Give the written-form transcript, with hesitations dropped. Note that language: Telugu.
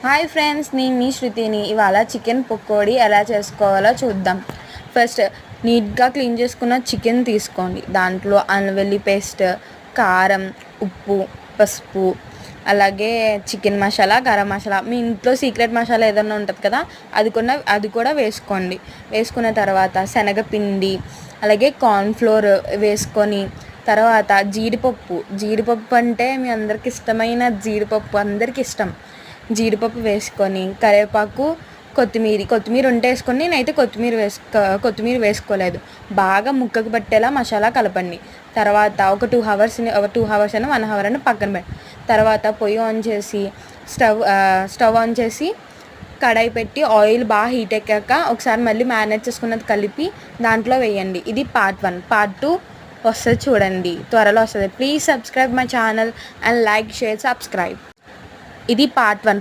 హాయ్ ఫ్రెండ్స్, నేను మీ శృతిని. ఇవాళ చికెన్ పకోడీ ఎలా చేసుకోవాలో చూద్దాం. ఫస్ట్ నీట్గా క్లీన్ చేసుకున్న చికెన్ తీసుకోండి. దాంట్లో అల్లం వెల్లుల్లి పేస్ట్, కారం, ఉప్పు, పసుపు, అలాగే చికెన్ మసాలా, గరం మసాలా, మీ ఇంట్లో సీక్రెట్ మసాలా ఏదైనా ఉంటుంది కదా, అది కూడా వేసుకోండి. వేసుకున్న తర్వాత శనగపిండి, అలాగే కార్న్ఫ్లోర్ వేసుకొని తర్వాత జీడిపప్పు అంటే మీ అందరికి ఇష్టమైన జీడిపప్పు, అందరికి ఇష్టం. జీడిపప్పు వేసుకొని కరివేపాకు, కొత్తిమీర ఉంటే వేసుకొని, నేనైతే కొత్తిమీర వేసుకోలేదు. బాగా ముక్కకు పట్టేలా మసాలా కలపండి. తర్వాత ఒక 2 అవర్స్ అయినా 1 అవర్ అయినా పక్కన పెట్టి, తర్వాత పొయ్యి ఆన్ చేసి స్టవ్ ఆన్ చేసి కడాయి పెట్టి ఆయిల్ బాగా హీట్ ఎక్కాక ఒకసారి మళ్ళీ మ్యారినేట్ చేసుకున్నది కలిపి దాంట్లో వేయండి. ఇది పార్ట్ 1. పార్ట్ 2 వస్తుంది, చూడండి, త్వరలో వస్తుంది. Please subscribe my channel and like, share, subscribe. ఇది పార్ట్ 1.